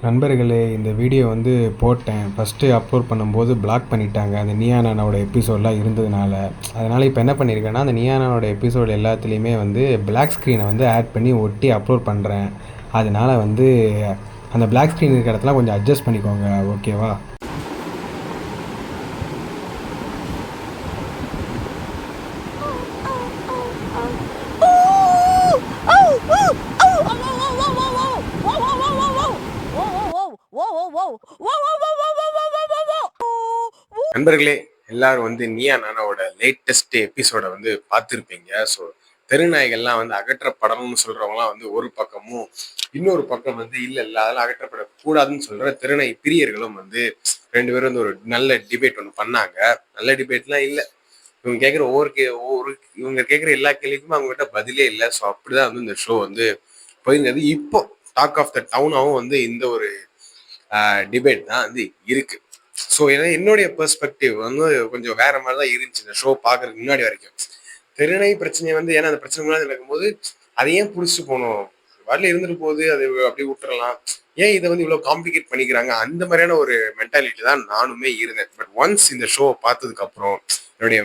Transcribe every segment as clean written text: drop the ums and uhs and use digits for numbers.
நண்பர்களே, இந்த வீடியோ வந்து போட்டேன். ஃபஸ்ட்டு அப்லோட் பண்ணும்போது பிளாக் பண்ணிட்டாங்க. அந்த நீயா நானாவோட எபிசோட்லாம் இருந்ததுனால. அதனால் இப்போ என்ன பண்ணியிருக்கேன்னா, அந்த நீயா நானாவோட எபிசோடு எல்லாத்துலேயுமே வந்து பிளாக் ஸ்க்ரீனை வந்து ஆட் பண்ணி ஒட்டி அப்லோட் பண்ணுறேன். அதனால் வந்து அந்த பிளாக் ஸ்க்ரீன் இருக்கிற இடத்துல கொஞ்சம் அட்ஜஸ்ட் பண்ணிக்கோங்க, ஓகேவா? நண்பர்களே, எல்லாரும் வந்து நீயா நானாவோட லேட்டஸ்ட் எபிசோட வந்து பார்த்துருப்பீங்க. ஸோ தெருநாய்கள்லாம் வந்து அகற்றப்படணும்னு சொல்றவங்கலாம் வந்து ஒரு பக்கமும், இன்னொரு பக்கம் வந்து இல்ல அதெல்லாம் அகற்றப்படக்கூடாதுன்னு சொல்ற தெருநாய் பிரியர்களும் வந்து 2 பேரும் வந்து ஒரு நல்ல டிபேட் ஒன்று பண்ணாங்க. நல்ல டிபேட்லாம் இல்லை. இவங்க கேட்குற இவங்க கேட்குற எல்லா கேள்விக்குமே அவங்ககிட்ட பதிலே இல்லை. ஸோ அப்படிதான் வந்து இந்த ஷோ வந்து போயிருந்தது. இப்போ டாக் ஆஃப் த டவுனாவும் வந்து இந்த ஒரு டிபேட் தான் வந்து இருக்கு. ஸோ என்னுடைய பெர்ஸ்பெக்டிவ் வந்து கொஞ்சம் வேற மாதிரி தான் இருந்துச்சு இந்த ஷோ பார்க்கறதுக்கு முன்னாடி வரைக்கும். தெருநாய் பிரச்சனையை வந்து ஏன்னா அந்த பிரச்சனை முன்னாடி நடக்கும்போது அதை ஏன் பிடிச்சிட்டு போகணும், வரல இருந்துட்டு போகுது, அது அப்படி விட்டுறலாம், ஏன் இதை வந்து இவ்வளோ காம்ப்ளிகேட் பண்ணிக்கிறாங்க, அந்த மாதிரியான ஒரு மென்டாலிட்டி தான் நானுமே இருந்தேன். பட் ஒன்ஸ் இந்த ஷோ பார்த்ததுக்கு அப்புறம் என்னுடைய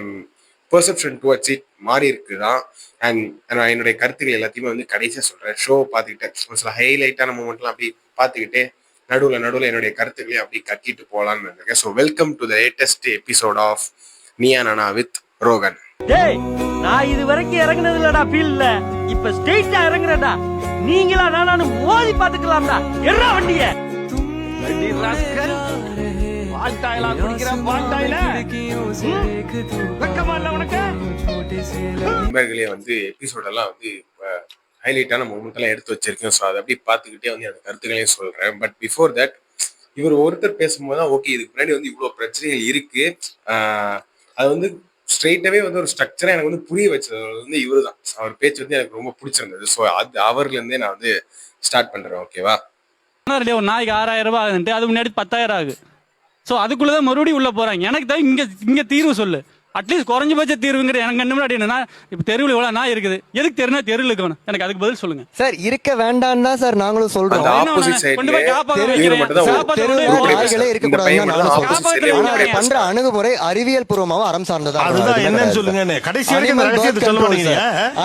பெர்செப்ஷன் டுவர்ட்ஸ் இட் மாறி இருக்குதான். அண்ட் நான் என்னுடைய கருத்துக்கள் எல்லாத்தையுமே வந்து கடைசியாக சொல்றேன். ஷோ பார்த்துக்கிட்டேன் ஒரு சில ஹைலைட்டான மூமெண்ட்லாம் அப்படி பார்த்துக்கிட்டே நடுவில் என்னுடைய கருத்துக்களை அப்படி கட்டிட்டு போகலான்னு இருக்கேன். So welcome to the latest episode of Neeya Naana with Rohan. டேய், நான் இது வரைக்கும் இறங்குனது இல்லடா ஃபீல்ட்ல. இப்ப ஸ்ட்ரெயிட்டா இறங்குறடா. நீங்களா நானும் மோதி பாத்துக்கலாம்டா. எறா வண்டிய. வண்டி ராஸ்கல். பால்டாயிலா குடிக்கிற பால்டாயில. வெக்கமா இல்ல உனக்கு? நண்பர்களே, வந்து எபிசோடெல்லாம் வந்து ஹைலைட்டான மூமெண்ட் எல்லாம் எடுத்து வச்சிருக்கேன். ஸோ அதை அப்படி பார்த்துக்கிட்டே வந்து அந்த கருத்துக்களையும் சொல்றேன். பட் பிஃபோர் தட் இவர் ஒருத்தர் பேசும்போது தான் ஓகே, இதுக்கு முன்னாடி வந்து இவ்வளோ பிரச்சனைகள் இருக்கு, அது வந்து ஸ்ட்ரெயிட்டாவே வந்து ஒரு ஸ்ட்ரக்சரா எனக்கு வந்து புரிய வச்சது வந்து இவரு தான். அவர் பேச்சு வந்து எனக்கு ரொம்ப பிடிச்சிருந்தது. ஸோ அது அவர்ல இருந்தே நான் வந்து ஸ்டார்ட் பண்றேன், ஓகேவா? ஒரு நாய்க்கு 6000 ரூபாய் ஆகுதுன்ட்டு அது முன்னாடி 10,000 ஆகுது. ஸோ அதுக்குள்ளதான் மறுபடியும் உள்ள போறாங்க. எனக்கு தான் இங்க தீர்வு சொல்லு. அட்லீஸ்ட் குறைஞ்சபட்ச தீர்வுங்கிற எனக்கு கண்ணு முன்னாடி என்னன்னா, இப்ப தெருவில் எவ்வளவு நாய் இருக்குது, எதுக்கு தெருனா தெருவில் இருக்கணும், எனக்கு அதுக்கு பதில் சொல்லுங்க சார். இருக்க வேண்டாம் தான் சார் நாங்களும் சொல்றோம். பண்ற அணுகுமுறை அறிவியல் பூர்வமாவும் அறம் சார்ந்ததா என்னன்னு சொல்லுங்க.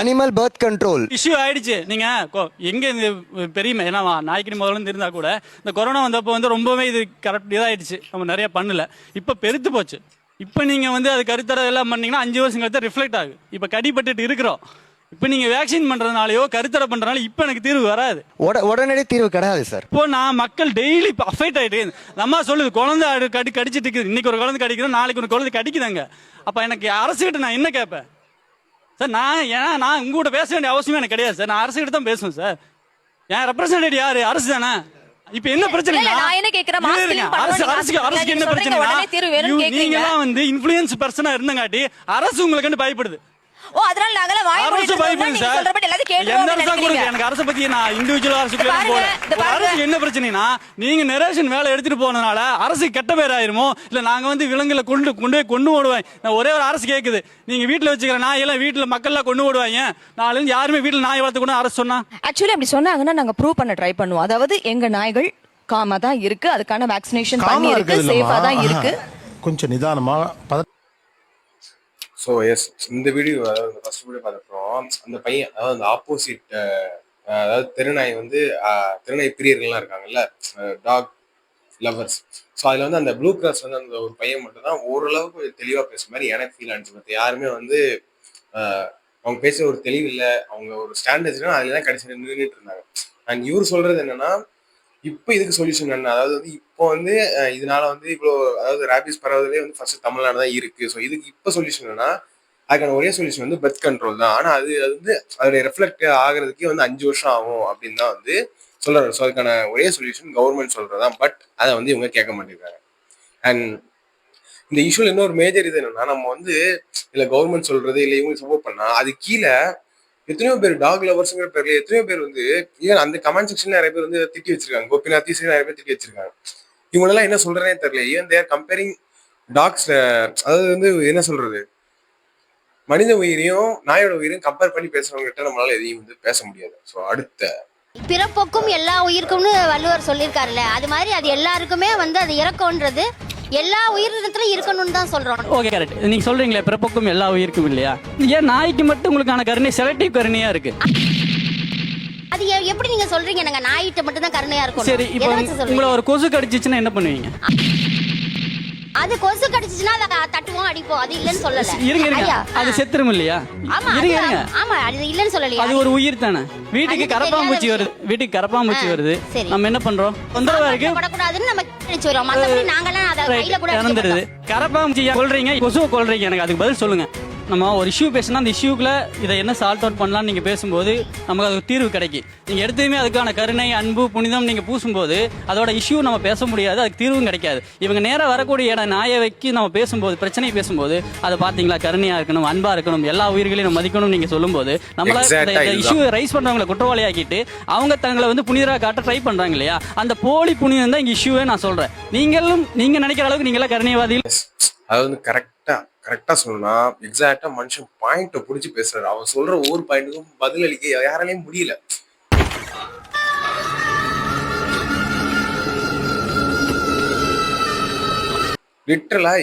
அனிமல் பர்த் கண்ட்ரோல் இஷ்யூ ஆயிடுச்சு. நீங்க எங்க இந்த பெரிய ஏன்னா நாய்க்கு முதல்ல இருந்தா கூட இந்த கொரோனா வந்தப்போ வந்து ரொம்பவே இது கரெக்ட் இதாயிடுச்சு. நம்ம நிறைய பண்ணல, இப்ப பெருத்து போச்சு. இப்போ நீங்கள் வந்து அது கருத்தர எல்லாம் பண்ணீங்கன்னா 5 வருஷம் கழித்து ரிஃப்ளெக்ட் ஆகுது. இப்போ கடிப்பட்டு இருக்கிறோம். இப்போ நீங்கள் வேக்சின் பண்ணுறதுனாலையோ கருத்தர பண்ணுறதுனால இப்போ எனக்கு தீர்வு வராது, உடனடி தீர்வு கிடையாது சார். இப்போ நான் மக்கள் டெய்லி இப்போ அஃபெக்ட் ஆகிட்டு நம்ம சொல்லுது குழந்தை கடிச்சிட்டு இருக்குது. இன்னைக்கு ஒரு குழந்தை கடிக்கிறோம், நாளைக்கு ஒரு குழந்தை கடிக்குதாங்க. அப்போ எனக்கு அரசுகிட்ட நான் என்ன கேட்பேன் சார்? நான் உங்கள்கிட்ட பேச வேண்டிய அவசியமே எனக்கு கிடையாது சார். நான் அரசுகிட்ட தான் பேசுவேன் சார். என் ரெப்ரசன்டேட்டிவ் யாரு? அரசு தானே. இப்ப என்ன பிரச்சனை? அரசுக்கு என்ன பிரச்சனை? நீங்க வந்து இன்ஃப்ளூயன்ஸ் பர்சனா இருந்தங்காட்டி அரசு உங்களுக்கு பயப்படுது. என்ன பிரச்சனைனா, நீங்க நரேஷன் வேலை எடுத்துட்டு போனதுனால அரசு கெட்ட பேர் ஆயிருமோ, இல்ல நாங்க வந்து விலங்குல கொண்டு ஓடுவாங்க. ஒரே ஒரு அரசு கேக்குது, நீங்க வீட்டுல வச்சுக்கிற நாய் எல்லாம் வீட்டுல மக்கள் எல்லாம் கொண்டு ஓடுவாங்க, நாலு யாருமே வீட்டுல நாய் வளர்த்து கூட அரசு சொன்னா ஆக்சுவலி அப்படி சொன்னாங்கன்னா நாங்க ப்ரூவ் பண்ண ட்ரை பண்ணுவோம். அதாவது எங்க நாய்கள் காமா தான் இருக்கு, அதுக்கான வேக்சினேஷன் பண்ணி இருக்கு, சேஃபா தான் இருக்கு. கொஞ்சம் நிதானமா. ஸோ எஸ், இந்த வீடியோ அதாவது ஃபர்ஸ்ட் வீடியோ பார்த்தப்பறம் அந்த பையன், அதாவது அந்த ஆப்போசிட், அதாவது தெருநாய் வந்து தெருநாய் பிரியர்கள்லாம் இருக்காங்கல்ல, டாக் லவர்ஸ். ஸோ அதில் வந்து அந்த ப்ளூ கிராஸ் வந்து அந்த ஒரு பையன் மட்டும் தான் ஓரளவுக்கு தெளிவாக பேசுகிற மாதிரி எனக்கு ஃபீல் ஆனிச்சு. பட் யாருமே வந்து அவங்க பேச ஒரு தெளிவு இல்லை, அவங்க ஒரு ஸ்டாண்டர்ட்ஸ்னா அதில் தான் கடைசி நின்றுட்டு இருந்தாங்க. அண்ட் இவர் சொல்றது என்னன்னா, இப்போ இதுக்கு சொல்யூஷன் என்ன, அதாவது வந்து இப்போ வந்து இதனால வந்து இவ்வளோ, அதாவது ரேபிஸ் பரவதே வந்து ஃபர்ஸ்ட் தமிழ்நாடு தான் இருக்கு. ஸோ இதுக்கு இப்போ சொல்யூஷன் என்னன்னா, அதுக்கான ஒரே சொல்யூஷன் வந்து பர்த் கண்ட்ரோல் தான். ஆனால் அது வந்து அதோடைய ரெஃப்ளெக்ட் ஆகிறதுக்கே வந்து 5 வருஷம் ஆகும் அப்படின்னு தான் வந்து சொல்றாரு. ஸோ அதுக்கான ஒரே சொல்யூஷன் கவர்மெண்ட் சொல்றதான். பட் அதை வந்து இவங்க கேட்க மாட்டேங்கிறாங்க. அண்ட் இந்த இஷ்யூல இன்னொரு மேஜர் இது என்னன்னா, நம்ம வந்து இல்லை கவர்மெண்ட் சொல்றது இல்லை இவங்க சப்போர்ட் பண்ணா அது கீழே எத்தனையோ பேர் டாக் லவர்ஸ்ங்கிற பேர்ல எத்தனையோ பேர் வந்து ஈவன் அந்த கமெண்ட் செக்ஷன்ல நிறைய பேர் வந்து திட்டி வச்சிருக்காங்க. கோபிநாத் நிறைய பேர் திட்டி வச்சிருக்காங்க. இவங்களெல்லாம் என்ன சொல்றதே தெரியல. ஈவன் தேர் கம்பேரிங் டாக்ஸ், அதாவது வந்து என்ன சொல்றது, மனித உயிரையும் நாயோட உயிரையும் கம்பேர் பண்ணி பேசுறவங்க கிட்ட நம்மளால எதையும் வந்து பேச முடியாது. ஸோ அடுத்த பிறப்போக்கும் எல்லா உயிருக்கும்னு வள்ளுவர் சொல்லியிருக்காருல்ல, அது மாதிரி அது எல்லாருக்குமே வந்து அது இறக்கம்ன்றது எல்லா உயிரினத்திலும் இருக்கணும்னு தான் சொல்றோம். Okay, correct. நீங்க சொல்றீங்களே பிறப்புக்கும் எல்லா உயிருக்கும் இல்லையா, ஏன் நாய்க்கு மட்டும் உங்களுக்கான கருணை செலக்டிவ் கருணையா இருக்கு? அது எப்படி நீங்க சொல்றீங்க? நாங்க நாய்கிட்ட மட்டும் தான் கருணையா இருக்கும். சரி, இப்போ உங்களை ஒரு கொசு கடிச்சிச்சுன்னா என்ன பண்ணுவீங்க? அது கொசு கடிச்சிச்சுன்னா அதை தட்டுவோம், அடிப்போம். அது இல்லன்னு சொல்லல. இருங்க, அது செத்துரும் இல்லையா? ஆமா, ஆமா, அது இல்லன்னு சொல்லலையா? அது ஒரு உயிர் தானே. வீட்டுக்கு கரப்பாம்பூச்சி வருது, நம்ம என்ன பண்றோம்? தொந்தரவா இருக்கு, படக்கூடாதுன்னு நம்ம நினைச்சு வரோம். மத்தபடி நாங்கலாம் அதை கையில கூட இறந்துருது. கரப்பாம்பூச்சி கொல்றீங்க, கொசுவை கொல்றீங்க, எனக்கு அதுக்கு பதில் சொல்லுங்க. நம்ம ஒரு இஷ்யூ பேசினா அந்த இஷ்யூக்குள்ள இதை என்ன சால்ட் அவுட் பண்ணலாம்னு நீங்க பேசும்போது நமக்கு அது தீர்வு கிடைக்கும். நீங்க எடுத்ததுமே அதுக்கான கருணை, அன்பு, புனிதம் நீங்க பூசும்போது அதோட இஷ்யூ நம்ம பேச முடியாது, அதுக்கு தீர்வும் கிடைக்காது. இவங்க நேரா வரக்கூடிய நாயை வைக்கி நம்ம பேசும்போது, பிரச்சனை பேசும்போது அதை பாத்தீங்களா, கருணையா இருக்கணும், அன்பா இருக்கணும், எல்லா உயிர்களையும் நம்ம மதிக்கணும் நீங்க சொல்லும்போது நம்மள இஷ்யூ ரைஸ் பண்றவங்களை குற்றவாளியாக்கிட்டு அவங்க தங்களை வந்து புனிதரா காட்ட ட்ரை பண்றாங்க இல்லையா, அந்த போலி புனிதம் தான் இங்க இஷ்யூவே. நான் சொல்றேன், நீங்க நினைக்கிற அளவுக்கு நீங்க எல்லாம் கருணைவாதிகள். அது வந்து கரெக்டா சொல்லணும்னா எக்ஸாக்டா மனுஷன் பாயிண்ட புடிச்சு பேசுறாரு. அவன் சொல்ற ஒவ்வொரு பாயிண்ட்டுக்கும் பதில் அளிக்க யாராலையும் முடியல. லிட்டரலா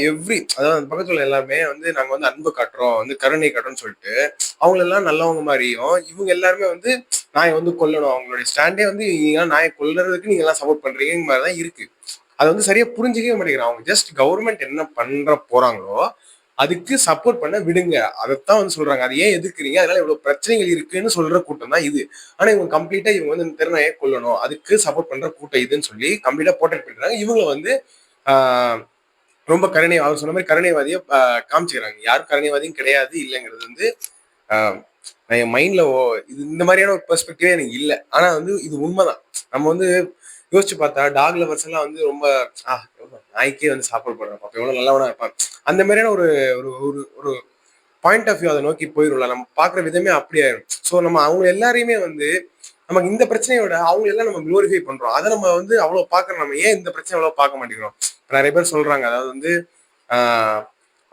அதாவது அந்த பக்கத்துல எல்லாருமே வந்து நாங்க வந்து அன்பு காட்டுறோம், வந்து கருணை காட்டுறோம்னு சொல்லிட்டு அவங்க எல்லாம் நல்லவங்க மாதிரியும் இவங்க எல்லாருமே வந்து நாயை வந்து கொல்லணும், அவங்களுடைய ஸ்டாண்டே வந்து நாயை கொல்றதுக்கு நீங்க எல்லாம் சப்போர்ட் பண்றீங்க மாதிரிதான் இருக்கு. அதை வந்து சரியா புரிஞ்சுக்கவே மாட்டேங்கிறாங்க. அவங்க ஜஸ்ட் கவர்மெண்ட் என்ன பண்ற போறாங்களோ அதுக்கு சப்போர்ட் பண்ண விடுங்க, அதைத்தான் வந்து சொல்றாங்க. அது ஏன் எதிர்க்கிறீங்க, அதனால இவ்வளவு பிரச்சனைகள் இருக்குன்னு சொல்ற கூட்டம் தான் இது. ஆனா இவங்க கம்ப்ளீட்டா இவங்க வந்து இந்த திறனையை கொல்லணும், அதுக்கு சப்போர்ட் பண்ற கூட்டம் இதுன்னு சொல்லி கம்ப்ளீட்டா போர்ட்ரேட் பண்றாங்க. இவங்களை வந்து ரொம்ப அவர் சொன்ன மாதிரி கருணைவாதியை காமிச்சுக்கிறாங்க. யாரும் கருணைவாதியும் கிடையாது இல்லைங்கிறது வந்து என் மைண்ட்ல இது இந்த மாதிரியான ஒரு பெர்ஸ்பெக்டிவே எனக்கு இல்லை. ஆனா வந்து இது உண்மைதான். நம்ம வந்து யோசிச்சு பார்த்தா டாக் லவர்ஸ் எல்லாம் வந்து ரொம்ப நாய்க்கே வந்து சாப்பாடு போடுறான், அப்ப எவ்வளவு நல்லவனா இருப்பான், அந்த மாதிரியான ஒரு ஒரு ஒரு பாயிண்ட் ஆஃப் வியூ அதை நோக்கி போயிடும்ல. நம்ம பாக்குற விதமே அப்படி ஆயிடும். ஸோ நம்ம அவங்க எல்லாரையுமே வந்து நமக்கு இந்த பிரச்சனையோட அவங்க எல்லாம் நம்ம குளோரிஃபை பண்றோம். அதை நம்ம வந்து அவ்வளவு பாக்குறோம். நம்ம ஏன் இந்த பிரச்சனை அவ்வளவு பார்க்க மாட்டேங்கிறோம்? நிறைய பேர் சொல்றாங்க, அதாவது வந்து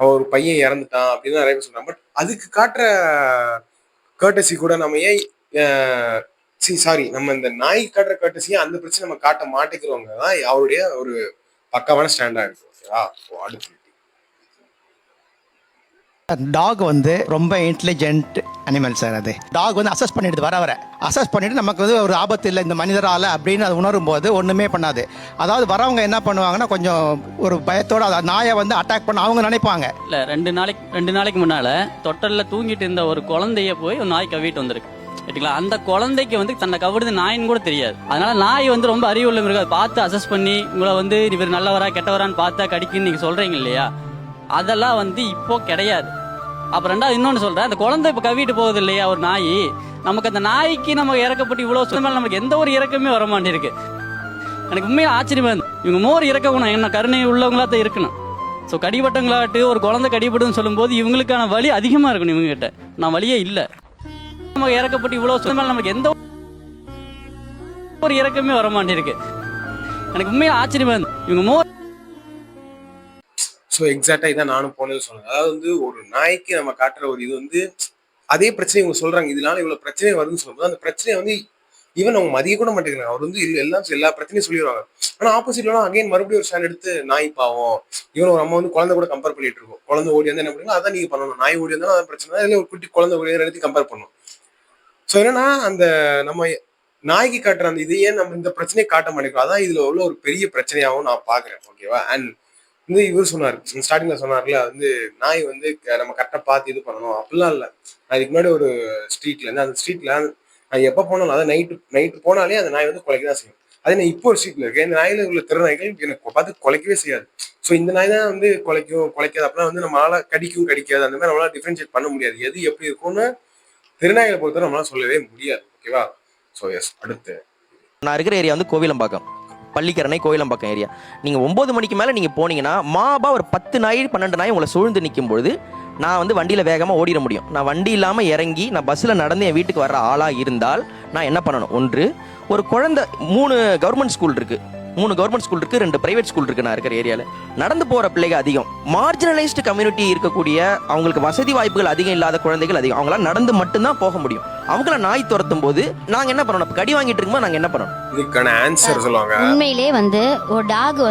ஒரு பையன் இறந்துட்டான் அப்படின்னு நிறைய பேர் சொல்றாங்க. பட் அதுக்கு காட்டுற கர்டசி கூட நம்ம ஏன் நம்ம இந்த நாய் காட்டுற கர்டசியை அந்த பிரச்சனை நம்ம காட்ட மாட்டேங்கிறவங்க தான் அவருடைய ஒரு பக்காவான ஸ்டாண்டா இருக்கு. ஓகேவா? அடுத்து டாக் வந்து ரொம்ப இன்டெலிஜென்ட் அனிமல் சார். அது டாக் வந்து அசஸ் பண்ணிடுது, வர அசஸ் பண்ணிட்டு நமக்கு வந்து ஒரு ஆபத்து இல்லை இந்த மனிதரால அப்படின்னு அது உணரும் போது ஒண்ணுமே பண்ணாது. அதாவது வரவங்க என்ன பண்ணுவாங்கன்னா கொஞ்சம் ஒரு பயத்தோட நாயை வந்து அட்டாக் பண்ண அவங்க நினைப்பாங்க. இல்ல, ரெண்டு நாளைக்கு முன்னால தொட்டல்ல தூங்கிட்டு இருந்த ஒரு குழந்தைய போய் ஒரு நாய் கவிட்டு வந்திருக்கு. சரிங்களா? அந்த குழந்தைக்கு வந்து தன்னை கவிடுது நாயின்னு கூட தெரியாது. அதனால நாய் வந்து ரொம்ப அறிவுள்ள மிருகம். பார்த்து அசஸ் பண்ணி உங்களை வந்து இவர் நல்லவரா கெட்டவரான்னு பார்த்தா கடிக்குன்னு நீங்க சொல்றீங்க இல்லையா, அதெல்லாம் வந்து இப்போ கிடையாது. அப்புறம் ரெண்டாவது இன்னொன்னு சொல்றேன், அந்த குழந்தை இப்ப கவிட்டு போகுது இல்லையா ஒரு நாய், நமக்கு அந்த நாய்க்கு நம்ம இறக்கப்பட்டு இவ்வளவு சொன்னால் நமக்கு எந்த ஒரு இறக்கமே வர மாட்டேருக்கு. எனக்கு உண்மையா ஆச்சரியமா இருந்து இவங்க மோர் இறக்க குணம் என்ன கருணை உள்ளவங்களா தான் இருக்கணும். ஸோ கடிபட்டங்களாட்டு ஒரு குழந்தை கடிபடுன்னு சொல்லும் போது இவங்களுக்கான வலி அதிகமா இருக்கணும். இவங்க கிட்ட நான் வலியே இல்லை, நமக்கு இறக்கப்பட்டு இவ்வளவு சொன்னால் நமக்கு எந்த ஒரு இறக்கமே வர மாட்டேருக்கு. எனக்கு உண்மையா ஆச்சரியமா இருந்து இவங்க மோர். ஸோ எக்ஸாக்டா இதான் நானும் போனது சொன்னேன். அதாவது வந்து ஒரு நாய்க்கு நம்ம காட்டுற ஒரு இது வந்து அதே பிரச்சனை இவங்க சொல்றாங்க, இதனால இவ்வளவு பிரச்சனை வருதுன்னு சொல்லும்போது அந்த பிரச்சனையை வந்து ஈவன் அவங்க மதிய கூட மாட்டேங்கிறாங்க. அவர் வந்து எல்லா பிரச்சனையும் சொல்லிடுவாங்க. ஆனா ஆப்போசிட்ல அகைன் மறுபடியும் ஒரு ஸ்டாண்ட் எடுத்து நாய் பாவம், இவன் ஒரு அம்மா வந்து குழந்தை கூட கம்பேர் பண்ணிட்டு இருக்கோம். குழந்தை ஓடி வந்து என்ன பண்ணுங்க, அதான் நீங்க பண்ணணும், நாய் ஓடி வந்தாலும் அதான் பிரச்சனை தான், இல்லை ஒரு குட்டி குழந்தை ஓடி எடுத்து கம்பேர் பண்ணணும். ஸோ என்னன்னா அந்த நம்ம நாய்க்கு காட்டுற அந்த இதையே நம்ம இந்த பிரச்சனையை காட்ட மாட்டேங்கிறோம். அதான் இதுல உள்ள ஒரு பெரிய பிரச்சனையாகவும் நான் பாக்குறேன். ஓகேவா? அண்ட் வந்து இவர் சொன்னார் ஸ்டார்டிங்ல சொன்னார்ல, வந்து நாய் வந்து நம்ம கரெக்டா பார்த்து இது பண்ணணும் அப்படிலாம் இல்லை. அதுக்கு முன்னாடி ஒரு ஸ்ட்ரீட்ல இருந்து அந்த ஸ்ட்ரீட்ல நான் எப்போ போனாலும் அதாவது நைட்டு போனாலே அந்த நாய் வந்து குலைக்க தான் செய்யும். அதே நான் இப்போ ஒரு ஸ்ட்ரீட்ல இருக்கேன், இந்த நாயில உள்ள திற நாய்கள் எனக்கு பார்த்து குலைக்கவே செய்யாது. ஸோ இந்த நாய் தான் வந்து குலைக்காது. அப்படிலாம் வந்து நம்மளால கடிக்காது, அந்த மாதிரி நம்மளால டிஃபரன்ஷியேட் பண்ண முடியாது. எது எப்படி இருக்கும்னு திருநாய்களை பொறுத்தவரை நம்மளால சொல்லவே முடியாது. ஓகேவா? ஸோ எஸ், அடுத்து நான் இருக்கிற ஏரியா வந்து கோவிலம்பாக்கம், பள்ளிக்கரணை கோவிலம்பாக்கம் ஏரியா. நீங்கள் 9 மணிக்கு மேலே நீங்கள் போனீங்கன்னா மாபா ஒரு 10 நாய் 12 நாய் உங்களை சூழ்ந்து நிற்கும் பொழுது நான் வந்து வண்டியில் வேகமாக ஓடிட முடியும். நான் வண்டி இல்லாமல் இறங்கி நான் பஸ்ஸில் நடந்து என் வீட்டுக்கு வர்ற ஆளாக இருந்தால் நான் என்ன பண்ணணும்? ஒன்று, ஒரு குழந்தை 3 கவர்மெண்ட் ஸ்கூல் இருக்குது, 3 கவர்மெண்ட் ஸ்கூல் இருக்கு, 2 பிரைவேட் ஸ்கூல் இருக்கு நான் இருக்கிற ஏரியால. நடந்து போற பிள்ளைங்க அதிகம். மார்ஜினலைஸ்டு கம்யூனிட்டி இருக்கக்கூடிய, அவங்களுக்கு வசதி வாய்ப்புகள் அதிகம் இல்லாத குழந்தைகள் அதிகம். அவங்களால நடந்து மட்டும்தான் போக முடியும். அவங்கள நாய் துரத்தும் போது நாங்க என்ன பண்ணணும்? கடி வாங்கிட்டு இருக்கும்போது நாங்க என்ன பண்ணணும்? இதுக்கான ஆன்சர் சொல்லுவாங்க. உண்மையிலே ஒரு டாக்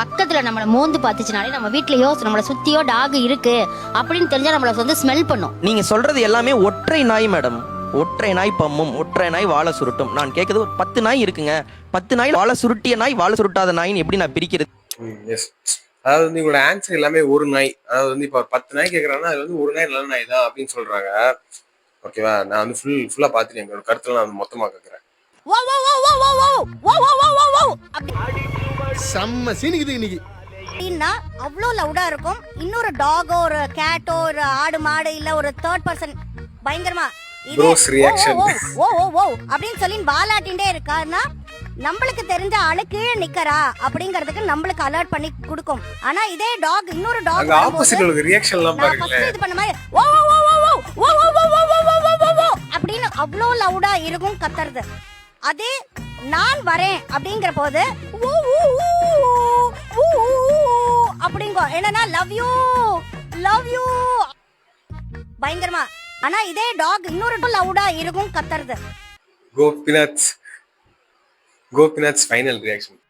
பக்கத்துல நம்மள மோந்து பார்த்துச்சுனாலே நம்ம வீட்லயோ நம்மள சுத்தியோ டாக் இருக்கு அப்படின்னு தெரிஞ்சா நம்மள ஸ்மெல் பண்ணும். நீங்க சொல்றது எல்லாமே ஒற்றை நாய் மேடம். ஒற்றை நாய் பம்மும், ஒற்றை நாய் வாழை சுருட்டும். நான் கேட்கறது ஒரு 10 நாய் இருக்குங்க. 10 நாய் வாழை சுருட்டிய நாய், வாழை சுருட்டாத நாயின்னு எப்படி நான் பிரிக்கிறது? அதாவது உங்களோட ஆன்சர் எல்லாமே ஒரு நாய். அதாவது இப்போ 10 நாய் கேட்கறாங்கன்னா அது ஒரு நாய் நல்ல நாய் தான் அப்படின்னு சொல்றாங்க. ஓகேவா? நான் ஃபுல்லா பாத்துட்டேன். எங்களோட கருத்துல நான் மொத்தமா கேட்கறேன். செம்ம சீனிக்குது இன்னைக்கு. அவ்வளோ லவுடா இருக்கும். இன்னொரு டாகோ, ஒரு கேட்டோ, ஒரு ஆடு மாடு, இல்ல ஒரு தேர்ட் பர்சன் பயங்கரமா அப்படின்னு சொல்லி வாலாட்டின்டே இருக்காருன்னா நம்மளுக்கு தெரிஞ்ச ஆளு கீழே நிக்கறா அப்படிங்கறதுக்கு நம்மளுக்கு அலர்ட் பண்ணி கொடுக்கும். ஆனா இதே டாக் இன்னொரு டாக் இது பண்ண மாதிரி அப்படின்னு அவ்வளோ லவுடா இருக்கும் கத்துறது. அதே நான் வரேன் அப்படிங்கிற போது அப்படிங்கோ என்னன்னா லவ் யூ பயங்கரமா. ஆனா இதே டாக் இன்னொரு லவுடா இருக்கும் கத்துறது. Gopinath final reaction.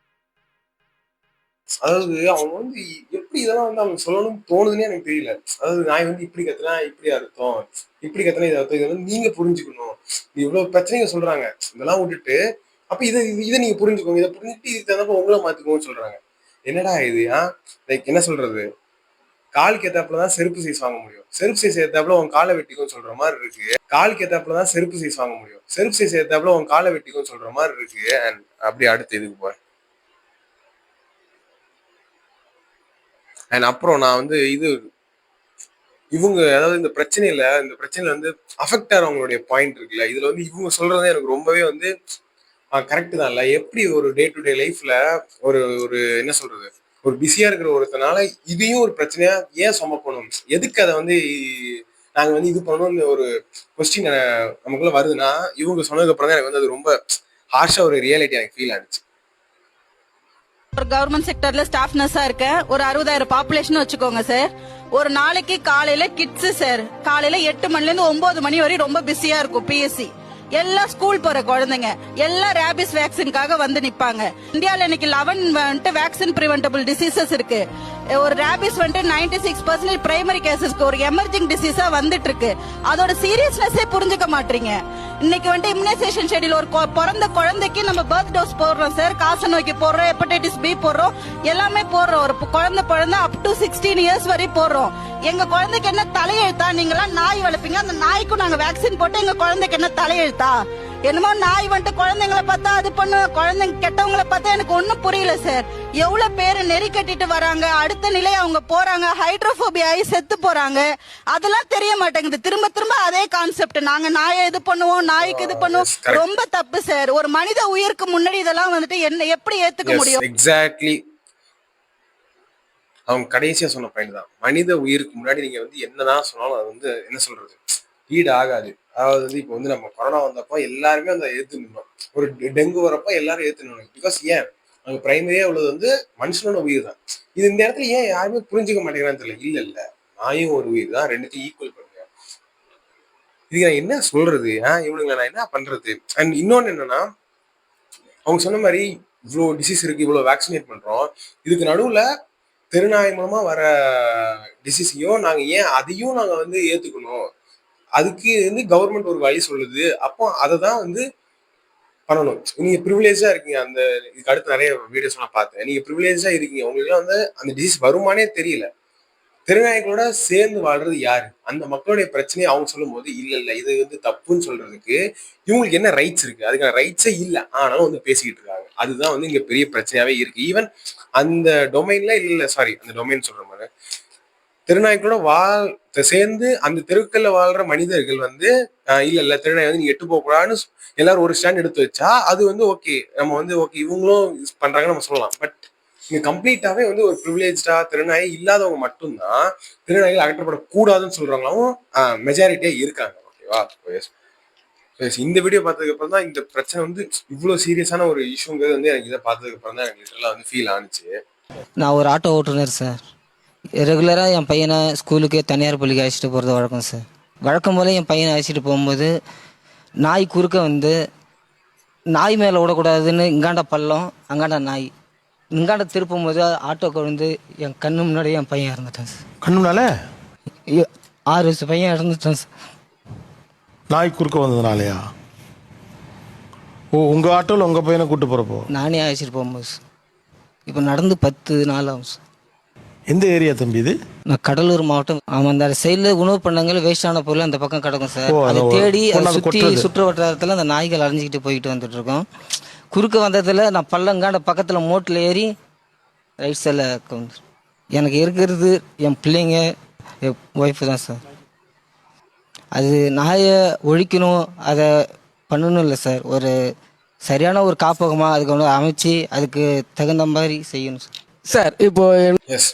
அதாவது அவங்க எப்படி இதெல்லாம் அவங்க சொல்லணும்னு தோணுதுன்னே எனக்கு தெரியல. அதாவது நாய் இப்படி கத்துனா இப்படி அர்த்தம், இப்படி கத்துனா இது அர்த்தம், இதை நீங்க புரிஞ்சுக்கணும். இவ்வளவு பிரச்சனைங்க சொல்றாங்க. இதெல்லாம் விட்டுட்டு அப்ப இதை நீங்க புரிஞ்சுக்கோங்க, இதை புரிஞ்சுட்டு இதுக்கு தகுந்தப்ப உங்களை மாத்திக்கோன்னு சொல்றாங்க. என்னடா இது? லைக் என்ன சொல்றது, காலுக்கு ஏத்தாப்புலதான் செருப்பு சைஸ் வாங்க முடியும், செருப்பு சைஸ் ஏத்தாப்புல உன் காலை வெட்டிக்கும் சொல்ற மாதிரி இருக்கு. காலுக்கு ஏத்தாப்புலதான் செருப்பு சைஸ் வாங்க முடியும், செருப்பு சைஸ் ஏத்தாப்புல உன் காலை வெட்டிக்கும் சொல்ற மாதிரி இருக்கு. அண்ட் அப்படி அடுத்து இதுக்கு போறேன். அண்ட் அப்புறம் நான் இவங்க அதாவது இந்த பிரச்சனையில அஃபெக்ட் ஆகிறவங்களுடைய பாயிண்ட் இருக்குல்ல, இதுல இவங்க சொல்றதே எனக்கு ரொம்பவே கரெக்ட் தான். இல்ல எப்படி ஒரு டே டு டே லைஃப்ல ஒரு ஒரு என்ன சொல்றது, ஒரு பிஸியா இருக்கிற ஒருத்தனால இதையும் ஒரு பிரச்சனையா ஏன் சுமக்கணும், எதுக்கு அதை நாங்க இது பண்ணணும்னு ஒரு கொஸ்டின் நமக்குள்ள வருதுன்னா, இவங்க சொன்னதுக்கு அப்புறம் தான் எனக்கு அது ரொம்ப ஹார்ஷா ஒரு ரியாலிட்டி எனக்கு ஃபீல் ஆனிச்சு. ஒரு கவர்மெண்ட் செக்டர்ல ஸ்டாஃப் நர்ஸா இருக்கேன். ஒரு 60,000 பாப்புலேஷன் வச்சுக்கோங்க சார். ஒரு நாளைக்கு காலையில கிட்ஸ் சார், காலையில 8 மணில இருந்து 9 மணி வரை ரொம்ப பிஸியா இருக்கும். பிஎஸ்சி எல்லாம் ஸ்கூல் போற குழந்தைங்க எல்லாம் ரேபிஸ் வேக்சினுக்காக நிப்பாங்க. இந்தியால இன்னைக்கு 11 வேக்சின் பிரிவென்டபிள் டிசீசஸ் இருக்கு. ஒரு ரேபிஸ் 96% பிரைமரி கேசஸ்க்கு ஒரு எமர்ஜிங் டிசீஸா வந்துட்டு இருக்கு. அதோட சீரியஸ்னஸே புரிஞ்சுக்க மாட்டீங்க. இன்னைக்கு இம்யூனைசேஷன் ஷெட்யூல் ஒரு பிறந்த குழந்தைக்கு நம்ம பர்த் டோஸ் போடுறோம் சார், காச நோய்க்கு போடுறோம், ஹெப்படைட்டிஸ் பி போடுறோம், எல்லாமே போடுறோம். ஒரு குழந்தை அப் டு 16 இயர்ஸ் வரை போடுறோம். எங்க குழந்தைக்கு என்ன தலையெழுத்தா? நீங்களாம் நாய் வளர்ப்பீங்க, அந்த நாய்க்கும் நாங்க வேக்சின் போட்டு எங்க குழந்தைக்கு என்ன தலையெழுத்தா? என்னமோ நாய் குழந்தைங்களை பார்த்தா அது பண்ணு, குழந்தைங்க கெட்டவங்களை பார்த்தா எனக்கு ஒண்ணும் புரியல சார். எவ்வளவு பேரு நெறி கட்டிட்டு வராங்க, அடுத்த நிலை அவங்க போறாங்க, ஹைட்ரோபோபியா ஆகி செத்து போறாங்க. அதெல்லாம் தெரிய மாட்டேங்குது. திரும்ப திரும்ப அதே கான்செப்ட், நாங்க நாயை இது பண்ணுவோம், நாய்க்கு இது பண்ணுவோம். ரொம்ப தப்பு சார். ஒரு மனித உயிருக்கு முன்னாடி இதெல்லாம் என்ன எப்படி ஏத்துக்க முடியும்? எக்ஸாக்ட்லி அவங்க கடைசியா சொன்ன பாயிண்ட் தான். மனித உயிருக்கு முன்னாடி நீங்க என்னதான் சொன்னாலும் அது என்ன சொல்றது, ஈடு ஆகாது. அதாவது இப்போ நம்ம கொரோனா வந்தப்போ எல்லாருமே ஏத்து நின்னோம். ஒரு டெங்கு வரப்போ எல்லாரும் ஏத்து நின்னோம். பிகாஸ் ஏன் அங்க பிரைமரியா உள்ளது மனுஷனோட உயிர் தான். இது இந்த இடத்துல ஏன் யாருமே புரிஞ்சுக்க மாட்டேங்கிறான்னு தெரியல. இல்ல நாயும் ஒரு உயிர் தான், ரெண்டுத்தையும் ஈக்குவல் பண்ணுங்க. இதுக்கு நான் என்ன சொல்றது, இவனுங்களை நான் என்ன பண்றது? அண்ட் இன்னொன்னு என்னன்னா, அவங்க சொன்ன மாதிரி இவ்வளோ டிசீஸ் இருக்கு, இவ்வளவு வேக்சினேட் பண்றோம், இதுக்கு நடுவுல தெருநாய் மூலமா வர டிசீஸையும் நாங்க ஏன் அதையும் நாங்க ஏத்துக்கணும்? அதுக்கு கவர்மெண்ட் ஒரு வழி சொல்லுது. அப்போ அதை தான் பண்ணணும். நீங்க ப்ரிவிலேஜா இருக்கீங்க. இதுக்கு அடுத்து நிறைய வீடியோஸ் நான் பார்த்தேன். நீங்க ப்ரிவிலேஜா இருக்கீங்க, உங்களுக்கு அந்த டிசீஸ் வருமானே தெரியல. தெருநாய்களோட சேர்ந்து வாழ்றது யாரு? அந்த மக்களுடைய பிரச்சனையை அவங்க சொல்லும் போது இல்ல இது தப்புன்னு சொல்றதுக்கு இவங்களுக்கு என்ன ரைட்ஸ் இருக்கு? அதுக்கான ரைட்ஸே இல்லை, ஆனாலும் பேசிக்கிட்டு இருக்காங்க. அதுதான் இங்க பெரிய பிரச்சனையாவே இருக்கு. ஈவன் அந்த டொமைன்ல அந்த டொமைன் சொல்ற மாதிரி தெருநாய்களோட சேர்ந்து அந்த தெருக்கல்ல வாழ்ற மனிதர்கள் இல்ல தெருநாய் நீங்க எட்டு போக கூடாதுன்னு எல்லாரும் ஒரு ஸ்டாண்ட் எடுத்து வச்சா அது ஓகே, நம்ம ஓகே இவங்களும் பண்றாங்கன்னு நம்ம சொல்லலாம். பட் இங்க கம்ப்ளீட்டாவே ஒரு ப்ரிவிலேஜா தெருநாய் இல்லாதவங்க மட்டும்தான் தெருநாய்கள் அகற்றப்படக்கூடாதுன்னு சொல்றாங்களாவும் மெஜாரிட்டியா இருக்காங்க. ஓகேவா? இந்த வீடியோ பார்த்ததுக்கு அப்புறம் தான் இந்த பிரச்சனை வந்து இவ்வளவு சீரியஸான ஒரு இஷ்யூங்கிறது வந்து எனக்கு இதை பார்த்ததுக்கு அப்புறம் தான் எனக்கு லிட்டரலா வந்து ஃபீல் ஆனிச்சு. நான் ஒரு ஆட்டோ ஓட்டுநர் சார். ரெகுலராக என் பையனை ஸ்கூலுக்கு தனியார் பள்ளிக்கு அழைச்சிட்டு போகிறது வழக்கம் சார். வழக்கம் போல் என் பையனை அழைச்சிட்டு போகும்போது நாய் குறுக்க வந்து நாய் மேலே விடக்கூடாதுன்னு இங்காண்ட பள்ளம் அங்காண்ட நாய் இங்காண்ட திருப்பும் போது ஆட்டோக்கு வந்து என் கண்ணு முன்னாடி என் பையன் இறந்துட்டான் சார். கண்ணுனால 6 வயசு பையன் இறந்துட்டான் சார். நாய் குறுக்க வந்ததுனாலயா? ஓ, உங்க ஆட்டோல உங்க பையனை கூட்டு போறப்போ? நானே அழைச்சிட்டு போகும்போது சார். இப்போ நடந்து 10 நாள் ஆகும் சார். எந்த ஏரியா தம்பி இது? நான் கடலூர் மாவட்டம். ஆமாம், அந்த சைடில் உணவு பண்ணங்கள் வேஸ்டான பொருள் அந்த பக்கம் கிடக்கும் சார். ஓ, அதை தேடி கொண்டாந்து சுற்றி கொட்டுறது. சுற்று வட்டாரத்தில் அந்த நாய்கள் அலைஞ்சிக்கிட்டு போயிட்டு வந்துட்டு இருக்கோம். குறுக்க வந்ததில் நான் பள்ளங்காண்ட பக்கத்தில் மோட்டில் ஏறி ரைட் சைடில் வந்து எனக்கு இருக்கிறது என் பிள்ளைங்க என் ஒய்ஃபு தான் சார். அது நாயை ஒழிக்கணும், அதை பண்ணணும் இல்லை சார். ஒரு சரியான ஒரு காப்பகமாக அதுக்கு ஒன்று அமைச்சு அதுக்கு தகுந்த மாதிரி செய்யணும் சார். சார் இப்போ எஸ்,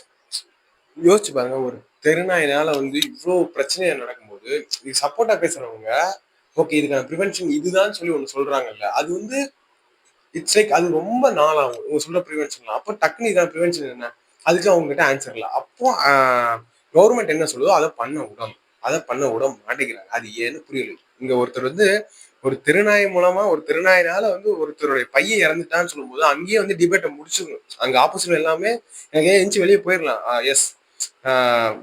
யோசிச்சு பாருங்க, ஒரு தெருநாயினால வந்து இவ்வளோ பிரச்சனையா நடக்கும்போது இது சப்போர்ட்டா பேசுறவங்க ஓகே இதுக்கான ப்ரிவென்ஷன் இதுதான் சொல்லி ஒன்று சொல்றாங்கல்ல, அது வந்து இட்ஸ் லைக் அது ரொம்ப நாளாகும் இவங்க சொல்ற ப்ரிவென்ஷன்லாம். அப்போ டக்குனு இதுக்கான ப்ரிவென்ஷன் என்ன, அதுக்கு அவங்க கிட்ட ஆன்சர் இல்லை. அப்போ கவர்மெண்ட் என்ன சொல்லுதோ அதை பண்ண விட மாட்டேங்கிறாங்க. அது ஏன்னு புரியல. இங்க ஒருத்தர் வந்து ஒரு திருநாய் மூலமா ஒரு திருநாயினால வந்து ஒருத்தருடைய பையன் இறந்துட்டான்னு சொல்லும்போது அங்கேயே வந்து டிபேட்டை முடிச்சுக்கணும். அங்க ஆப்போசிட் எல்லாமே எனக்கு எந்திச்சு வெளியே போயிடலாம். எஸ்,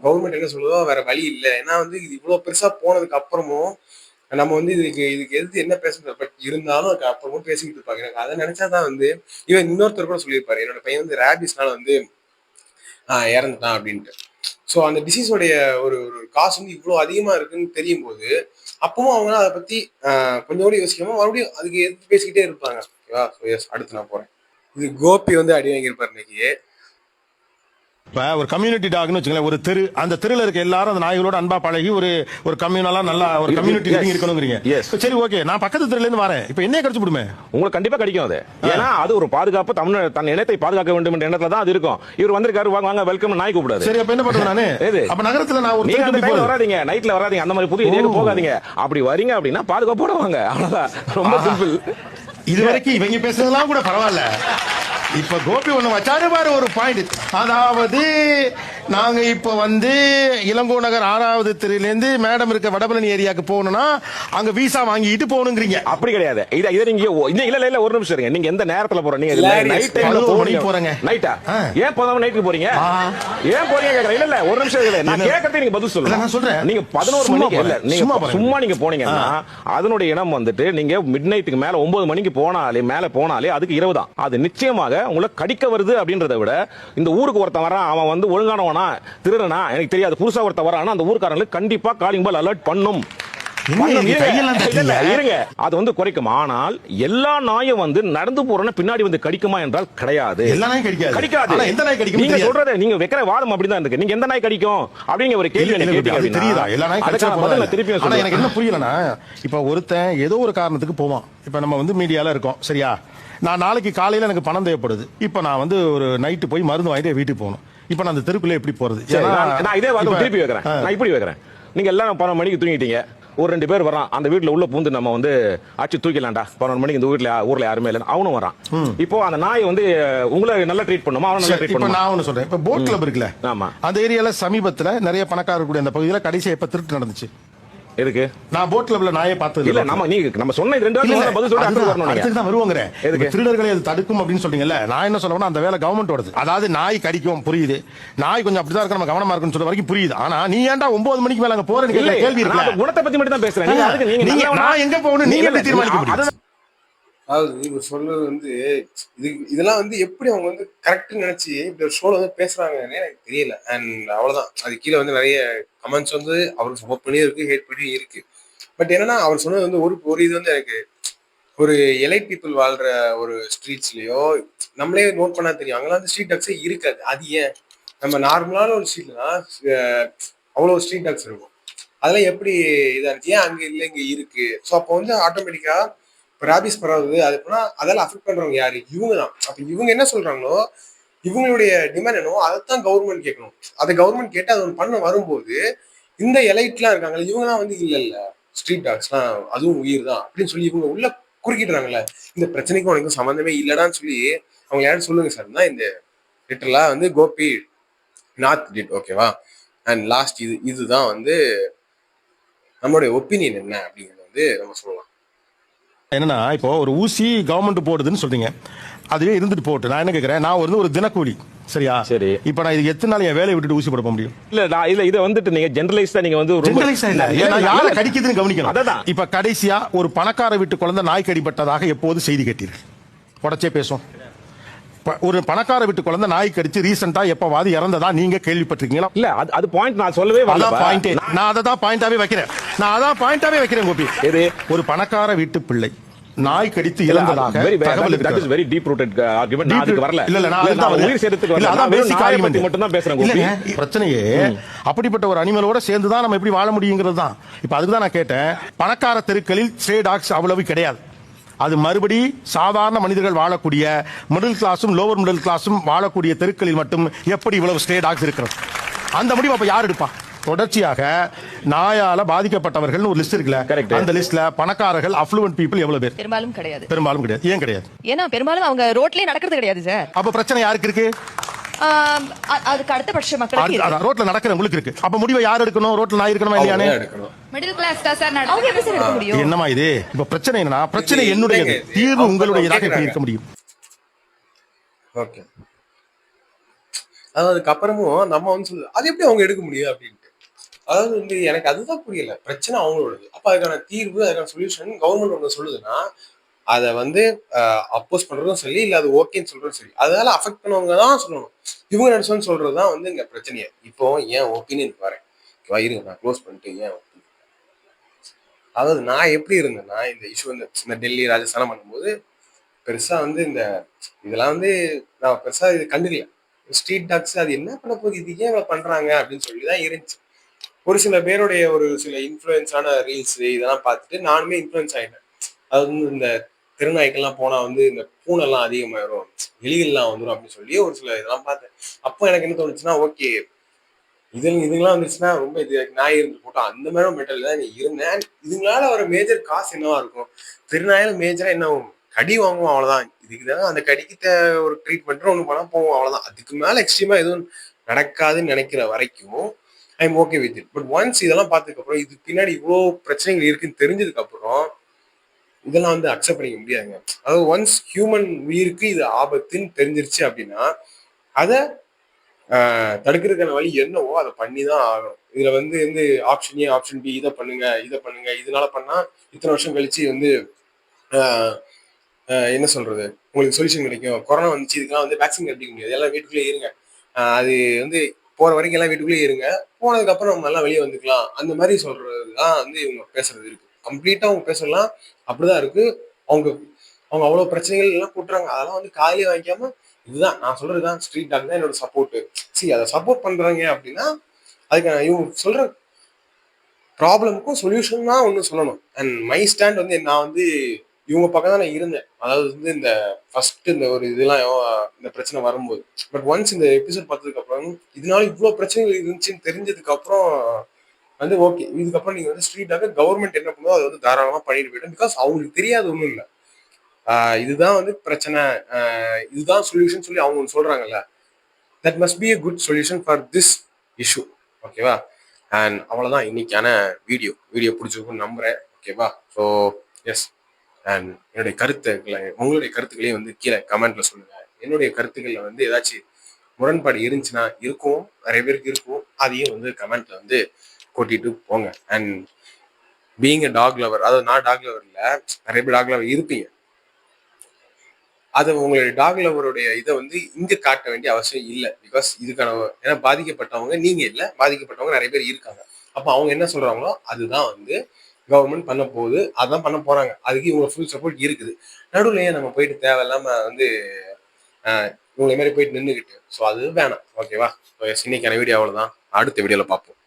கவர்மெண்ட் என்ன சொல்லுதோ வேற வழி இல்லை. ஏன்னா வந்து இது இவ்வளவு பெருசா போனதுக்கு அப்புறமும் நம்ம வந்து இதுக்கு எதிர்த்து என்ன பேச, பட் இருந்தாலும் அதுக்கு அப்புறமும் பேசிக்கிட்டு இருப்பாங்க. எனக்கு அதை நினைச்சாதான் வந்து இவன் இன்னொருத்தர் கூட சொல்லியிருப்பாரு, என்னோட பையன் வந்து ரேபிஸ்னால வந்து இறந்துட்டான் அப்படின்ட்டு. ஸோ அந்த டிசீஸோடைய ஒரு ஒரு காசு வந்து இவ்வளோ அதிகமா இருக்குன்னு தெரியும் போது அப்பவும் அவங்க அதை பத்தி கொஞ்சம் கூட யோசிக்காம மறுபடியும் அதுக்கு எதிர்த்து பேசிக்கிட்டே இருப்பாங்க. ஓகேவா? ஸோ எஸ், அடுத்து நான் போறேன். இது கோபி வந்து அடி வாங்கியிருப்பாரு இன்னைக்கு. இப்ப ஒரு கம்யூனிட்டி டாக்னு வச்சுங்களேன், ஒரு தெரு, அந்த தெருல இருக்க எல்லாரும் அந்த நாய்களோட அன்பா பழகி ஒரு கம்யூனலா நல்லா ஒரு கம்யூனிட்டி லிவிங் இருக்கணும்ங்கறீங்க. சரி, ஓகே, நான் பக்கத்து தெருல இருந்து வரேன், இப்போ என்ன கடிச்சு விடுமே? உங்களுக்கு கண்டிப்பா கடிக்கும் அது. ஏன்னா அது ஒரு பாதுகாப்பு, தன் இனத்தை பாதுகாக்க வேண்டும் என்ற எண்ணத்துல தான் அது இருக்கும். இவர் வந்திருக்காரு, வாங்க வெல்கம், நாய் கூப்பிடாது. சரி, அப்ப என்ன பண்றது நானு? அப்ப நகரத்துல நான் ஒரு தெருக்கு வராதீங்க, நைட்ல வராதீங்க, அந்த மாதிரி புதிய ஏரியாக்கு போகாதீங்க. அப்படி வரீங்க அப்படின்னா பாதுகாப்போட வாங்க, அவ்வளவுதான். ரொம்ப சிம்பிள். இது வரைக்கும் இவங்க பேசுறதெல்லாம் கூட பரவாயில்ல. இப்ப கோபி ஒண்ணு வச்சாரு பாரு ஒரு பாயிண்ட். அதாவது நாங்க இப்ப வந்து இளங்கோ நகர் 6வது தெருல இருந்து மேடம் இருக்க வடபழனி ஏரியாக்கு போகணும்னா அங்க விசா வாங்கிட்டு போகணுங்கிறீங்க. அப்படி கிடையாது. இத நீங்க இல்ல ஒரு நிமிஷம் இருங்க. நீங்க எந்த நேரத்துல போறீங்க? நீங்க நைட் டைம்ல போறீங்க. நைட்டா? ஏன் போதாம நைட்டுக்கு போறீங்க? ஏன் போறீங்க கேக்குறேன். இல்ல ஒரு நிமிஷம் இல்ல, நான் கேக்குறதுக்கு நீங்க பதில் சொல்லுங்க. நான் சொல்றேன், நீங்க 11 மணிக்கு இல்ல, நீங்க சும்மா நீங்க போனீங்கன்னா அதனுடைய இடம் வந்துட்டு நீங்க மிட் நைட்டுக்கு மேல 9 மணிக்கு மேல போனாலே அதுக்கு 20 தான். அது நிச்சயமாக உங்களை கடிக்க வருது அப்படின்றத விட, இந்த ஊருக்கு ஒருத்தன் வரான், அவன் வந்து ஒழுங்கானவனா திருடனா எனக்கு தெரியாது, புதுசா ஒருத்தன் வரானா அந்த ஊருக்காரங்களுக்கு கண்டிப்பா காலிங் பால் அலர்ட் பண்ணும். இருங்க, அது வந்து குறைக்கும். ஆனால் எல்லா நாயும் வந்து நடந்து போறோம்னா பின்னாடி வந்து கடிக்குமா என்றால் கிடையாது. கடிக்காது. நீங்க சொல்றது, நீங்க வைக்கிற வாதம் அப்படிதான் இருக்கு. நீங்க எந்த நாய் கடிக்கும் அப்படிங்கிற ஒரு கேள்வி எனக்கு திருப்பி சொல்லுங்க. எனக்கு என்ன புரியலன்னா, இப்ப ஒருத்தன் ஏதோ ஒரு காரணத்துக்கு போவான். இப்ப நம்ம வந்து மீடியால இருக்கோம், சரியா? நான் நாளைக்கு காலையில எனக்கு பணம் தேவைப்படுது. இப்ப நான் வந்து ஒரு நைட்டு போய் மருந்து வாங்கிட்டு வீட்டுக்கு போகணும். இப்ப நான் அந்த தெருக்குள்ள எப்படி போறது? நான் இதே வாதம் திருப்பி வைக்கிறேன். நான் இப்படி வைக்கிறேன். நீங்க எல்லாம் 12 மணிக்கு தூங்கிட்டீங்க, ஒரு 2 பேர் வரான், அந்த வீட்டுல உள்ள பூந்து நம்ம வந்து அடிச்சு தூக்கலாம்டா, 11 மணிக்கு இந்த ஊர்ல யாருமே இல்லை, அவனும் வரான். இப்போ அந்த நாய் வந்து உங்களை நல்லா ட்ரீட் பண்ணுமா, அவனை நல்லா ட்ரீட் பண்ணுமா? நான் ஒண்ணு சொல்றேன், இப்ப போட் கிளப் இருக்குல்ல, ஆமா, அந்த ஏரியால சமீபத்துல நிறைய பணக்காரர் கூட அந்த பகுதியில கடைசியா எப்ப திருட்டு நடந்துச்சு? எதுக்கு? நான் போட் கிளப்ல நாயை பார்த்தது இல்ல. நம்ம சொன்ன 2 வாரம் பதில் சொல்லிட்டு அடுத்து வரணும். அதுக்கு தான் வருவாங்க. எதுக்கு திருடர்களை அது தடுக்கும் அப்படின்னு சொல்றீங்கல்ல, நான் என்ன சொல்றேன்னா அந்த வேலை கவர்மெண்டோடது. அதாவது நாய் கடிக்கும் புரியுது, நாய் கொஞ்சம் அப்படிதான் இருக்கு, நம்ம கவனமா இருக்குன்னு சொல்ற வரைக்கும் புரியுது. ஆனா நீ ஏன்டா 9 மணிக்கு மேல அங்க போறேன்னு கேள்வி இருக்கு. குணத்தை பத்தி மட்டும் தான் பேசுறேன். நீங்க நான் எங்க போகணும் நீங்க எப்படி தீர்மானிக்க முடியும்? அதாவது இவங்க சொல்றது வந்து இதெல்லாம் வந்து எப்படி அவங்க வந்து கரெக்ட்னு நினைச்சு இப்படி ஒரு ஷோல வந்து பேசுறாங்கன்னு எனக்கு தெரியல. அண்ட் அவ்வளவுதான். அது கீழே வந்து நிறைய கமெண்ட்ஸ் வந்து அவருக்கு சப்போர்ட் பண்ணி இருக்கு, ஹேட் பண்ணி இருக்கு. பட் என்னன்னா அவர் சொன்னது வந்து ஒரு இது வந்து எனக்கு ஒரு எலைட் பீப்புள் வாழ்ற ஒரு ஸ்ட்ரீட்ஸ்லயோ நம்மளே நோட் பண்ணா தெரியும், அங்கெல்லாம் வந்து ஸ்ட்ரீட் டாக்ஸே இருக்காது. அது ஏன்? நம்ம நார்மலான ஒரு ஸ்ட்ரீட்லாம் அவ்வளோ ஸ்ட்ரீட் டாக்ஸ் இருக்கும், அதெல்லாம் எப்படி இதா இருக்கு, ஏன் அங்க இல்லை இங்க இருக்கு? ஸோ அப்போ வந்து ஆட்டோமேட்டிக்கா இப்போ ரேபிஸ் பரவுது, அது எப்படின்னா அதெல்லாம் அஃபெக்ட் பண்றவங்க யாரு? இவங்க தான். அப்போ இவங்க என்ன சொல்றாங்களோ, இவங்களுடைய டிமாண்ட் என்னவோ அதைத்தான் கவர்மெண்ட் கேட்கணும். அதை கவர்மெண்ட் கேட்டு அதை ஒன்று பண்ண வரும்போது இந்த எலைட்லாம் இருக்காங்கல்ல, இவங்கலாம் வந்து இல்ல. ஸ்ட்ரீட் டாக்ஸ்லாம் அதுவும் உயிர் தான் அப்படின்னு சொல்லி இவங்க உள்ள குறுக்கிடுறாங்கல்ல. இந்த பிரச்சனைக்கு உனக்கு சம்மந்தமே இல்லடான்னு சொல்லி அவங்க யாரும் சொல்லுங்க சார் தான் இந்த லிட்டரலா வந்து கோபி நாத் டிட். ஓகேவா? அண்ட் லாஸ்ட் இதுதான் வந்து நம்மளுடைய ஒப்பீனியன் என்ன அப்படிங்கிறது வந்து நம்ம சொல்லலாம். என்னன்னா இப்போ ஒரு ஊசி கவர்மெண்ட் போடுதுன்னு சொல்றீங்க, அதுவே இருந்துட்டு போட்டு நான் என்ன கேட்கறேன், நான் வந்து ஒரு தினக்கூலி சரியா? சரி, இப்போ நான் இது எத்தனை நாள் என் வேலையை விட்டுட்டு ஊசி போட முடியும்? இல்ல நான் இல்ல இதை வந்துட்டு நீங்க ஜெனரலைஸ்டா நீங்க வந்து ஜெனரலைஸா இல்ல, ஏன்னா யாரை கடிக்குதுன்னு கவனிக்கணும். அதான் இப்ப கடைசியா ஒரு பணக்கார வீட்டு குழந்தை நாய் கடிப்பட்டதாக எப்போது செய்தி கேட்டீர்கள்? உடச்சே பேசும். ஒரு பணக்கார வீட்டு குழந்தை நாய் கடிச்சு ரீசெண்டா எப்பவாது இறந்ததா நீங்க கேள்விப்பட்டிருக்கீங்களா? இல்ல அது பாயிண்ட் நான் சொல்லவே வரல. பாயிண்ட் நான் அதை தான் பாயிண்டாவே வைக்கிறேன். நான் அதான் பாயிண்டாவே வைக்கிறேன் கோபி. இது ஒரு பணக்கார வீட்டு பிள்ளை நாய் கடித்து இறந்ததாக வெரி டீப் ரூட்டட் ஆர்குமெண்ட். நான் அதுக்கு வரல. இல்ல நான் உயிர் சேதத்துக்கு வரல. அதான் பேசிக் ஆர்குமெண்ட் மட்டும் தான் பேசுறேன் கோபி. பிரச்சனையே அப்படிப்பட்ட ஒரு அனிமலோட சேர்ந்து தான் நம்ம எப்படி வாழ முடியுங்கிறது தான். இப்ப அதுக்கு தான் நான் கேட்டேன், பணக்கார தெருக்களில் ஸ்ட்ரே டாக்ஸ் அவ்வளவு கிடையாது. அது மறுபடி சாதாரண மனிதர்கள் வாழக்கூடிய மிடில் கிளாஸும் லோவர் மிடில் கிளாஸும் வாழக்கூடிய தெருக்களில் மட்டும் எப்படி இவ்வளவு ஸ்ட்ரே டாக்ஸ் இருக்கிறது? அந்த முடிவு அப்ப யார் எடுப்பா? தொடர்ச்சியாக நாயால பாதிக்கப்பட்டவர்கள் ஒரு லிஸ்ட் இருக்குல்ல, அந்த லிஸ்ட்ல பணக்காரர்கள் அஃப்ளூவன்ட் பீப்புள் எவ்வளவு பேர்? பெரும்பாலும் கிடையாது. பெரும்பாலும் கிடையாது. ஏன் கிடையாது? ஏன்னா பெரும்பாலும் அவங்க ரோட்லயே நடக்கிறது கிடையாது சார். அப்ப பிரச்சனை யாருக்கு இருக்கு? அதுக்கு அடுத்த பட்ச மக்களுக்கு ரோட்ல நடக்கிறவங்களுக்கு இருக்கு. அப்ப முடிவை யார் எடுக்கணும்? ரோட்ல நாய் இருக்கணுமா இல்லையானே? மிடில் கிளாஸ் தான் சார். அவங்க எப்படி சார் எடுக்க முடியும்? என்னமா இது? இப்ப பிரச்சனை என்னன்னா, பிரச்சனை என்னுடையது, தீர்வு உங்களுடையதாக எப்படி இருக்க முடியும்? ஓகே, அதாவது அதுக்கப்புறமும் நம்ம வந்து சொல்லுது அது எப்படி அவங்க எடுக்க முடியும் அப்படின்ட்டு. அதாவது வந்து எனக்கு அதுதான் புரியல. பிரச்சனை அவங்களோடது. அப்ப அதுக்கான தீர்வு, அதுக்கான சொல்யூஷன் கவர்மெண்ட் ஒன்று சொல்லுதுன்னா அதை வந்து அப்போஸ் பண்றதும் சரி, இல்ல அது ஓகேன்னு சொல்றதும் சரி, அதனால அஃபெக்ட் பண்ணவங்க தான் சொல்லணும். இவங்க நினைச்சோன்னு சொல்றதுதான் வந்து இங்க பிரச்சனையே. இப்போ ஏன் ஒப்பீனியன் வரேன் இருங்க, நான் க்ளோஸ் பண்ணிட்டு ஏன் ஒப்பீனியன். அதாவது நான் எப்படி இருந்தேன்னா, இந்த இஷ்யூ வந்து இந்த டெல்லி ராஜஸ்தானம் பண்ணும்போது பெருசா வந்து இதெல்லாம் வந்து நான் பெருசா இது கண்டுக்கல. ஸ்ட்ரீட் டாக்ஸ் அது என்ன பண்ண போகுது, இது ஏன் இவ்வளவு பண்றாங்க அப்படின்னு சொல்லிதான் இருந்துச்சு. ஒரு சில பேருடைய ஒரு சில இன்ஃப்ளூயன்ஸான ரீல்ஸ் இதெல்லாம் பார்த்துட்டு நானுமே இன்ஃப்ளூயன்ஸ் ஆயிட்டேன். அது வந்து இந்த தெருநாய்க்கெல்லாம் போனா வந்து இந்த பூனெல்லாம் அதிகமாயிரும், எலிகள்லாம் வந்துடும் அப்படின்னு சொல்லி ஒரு சில இதெல்லாம் பார்த்தேன். அப்போ எனக்கு என்ன தோணுச்சுன்னா, ஓகே இதுங்கெல்லாம் வந்துச்சுன்னா ரொம்ப இது நாய் இருந்து போட்டோம் அந்த மாதிரி மெட்டல் தான் நீ இருந்தேன். இதுங்களால வர மேஜர் காசு என்னவா இருக்கும்? தெருநாயில மேஜரா என்ன கடி வாங்குவோம், அவ்வளவுதான். இதுக்கு தான் அந்த கடிக்கு ஒரு ட்ரீட்மெண்ட் ஒன்று பண்ணா போவோம், அவ்வளவுதான். அதுக்கு மேல எக்ஸ்ட்ரீமா எதுவும் நடக்காதுன்னு நினைக்கிற வரைக்கும் I am okay with it. But once இதெல்லாம் பார்த்ததுக்கு அப்புறம், இதுக்கு பின்னாடி இவ்வளோ பிரச்சனைகள் இருக்குன்னு தெரிஞ்சதுக்கு அப்புறம் இதெல்லாம் வந்து அக்செப்ட் பண்ணிக்க முடியாதுங்க. அதாவது ஒன்ஸ் ஹியூமன் உயிருக்கு இது ஆபத்துன்னு தெரிஞ்சிருச்சு அப்படின்னா அதை தடுக்கிறதுக்கான வழி என்னவோ அதை பண்ணி தான் ஆகணும். இதுல வந்து ஆப்ஷன் ஏ ஆப்ஷன் பி, இதை பண்ணுங்க இதனால பண்ணா இத்தனை வருஷம் கழிச்சு வந்து என்ன சொல்றது, உங்களுக்கு சொல்யூஷன் கிடைக்கும். கொரோனா வந்துச்சு, இதுக்கெல்லாம் வந்து வேக்சின் கட்டிக்க முடியாது, எல்லாம் வீட்டுக்குள்ளே இருங்க, அது வந்து போற வரைக்கும் எல்லாம் வீட்டுக்குள்ளேயே இருங்க, போனதுக்கு அப்புறம் நம்ம எல்லாம் வெளியே வந்துக்கலாம், அந்த மாதிரி சொல்றதுதான் வந்து இவங்க பேசுறது இருக்கு. கம்ப்ளீட்டா அவங்க பேசலாம் அப்படிதான் இருக்கு. அவங்க அவ்வளவு பிரச்சனைகள் எல்லாம் கூட்டுறாங்க, அதெல்லாம் வந்து காலையே வாங்கிக்காம இதுதான் நான் சொல்றதுதான் ஸ்ட்ரீட் டாக் தான் என்னோட சப்போர்ட். சரி, அதை சப்போர்ட் பண்றாங்க அப்படின்னா அதுக்கு இவங்க சொல்ற ப்ராப்ளமுக்கும் சொல்யூஷன் தான் ஒன்று சொல்லணும். அண்ட் மை ஸ்டாண்ட் வந்து நான் வந்து இவங்க பக்கம் தான் நான் இருந்தேன். அதாவது வந்து இந்த ஃபர்ஸ்ட் இந்த ஒரு இதெல்லாம் இந்த பிரச்சனை வரும்போது. பட் ஒன்ஸ் இந்த எபிசோட் பார்த்ததுக்கு அப்புறம் இதனால இவ்வளோ பிரச்சனைகள் இருந்துச்சுன்னு தெரிஞ்சதுக்கு அப்புறம் வந்து ஓகே, இதுக்கப்புறம் நீங்க வந்து ஸ்ட்ரீட்டாக கவர்மெண்ட் என்ன பண்ணுவோம் அதை வந்து தாராளமாக பண்ணிட்டு போயிடும். பிகாஸ் அவங்களுக்கு தெரியாது ஒன்றும் இல்லை, இதுதான் வந்து பிரச்சனை, இதுதான் சொல்யூஷன் சொல்லி அவங்க ஒன்று சொல்றாங்கல்ல, that must be a good solution for this issue. ஓகேவா? அண்ட் அவ்வளோதான் இன்னைக்கான வீடியோ பிடிச்சிருக்குன்னு நம்புறேன். ஓகேவா? ஸோ எஸ், அண்ட் என்னுடைய கருத்துக்களை உங்களுடைய கருத்துக்களையும் வந்து கீழே கமெண்ட்ல சொல்லுங்க. என்னுடைய கருத்துக்களில் வந்து ஏதாச்சும் முரண்பாடு இருந்துச்சுன்னா இருக்கும், நிறைய பேருக்கு இருக்கும், அதையும் வந்து கமெண்ட்ல வந்து கொட்டிட்டு போங்க. And being a talk lower, அதாவது நான் டாக் லவர் இல்லை, நிறைய பேர் டாக் லவர் இருப்பீங்க, அது உங்களுடைய டாக் லவருடைய இதை வந்து இங்க காட்ட வேண்டிய அவசியம் இல்லை. பிகாஸ் இதுக்கான ஏன்னா பாதிக்கப்பட்டவங்க நீங்க இல்லை, பாதிக்கப்பட்டவங்க நிறைய பேர் இருக்காங்க. அப்போ அவங்க என்ன சொல்றாங்களோ அதுதான் வந்து கவர்மெண்ட் பண்ண போகுது, அதான் பண்ண போறாங்க. அதுக்கு இவங்க ஃபுல் சப்போர்ட் இருக்குது. நடுவில் நம்ம போயிட்டு தேவையில்லாம வந்து இவங்களை மாதிரி போயிட்டு நின்றுக்கிட்டு, ஸோ அது வேணாம். ஓகேவா? இன்னைக்கான வீடியோ அவ்வளோதான். அடுத்த வீடியோல பார்ப்போம்.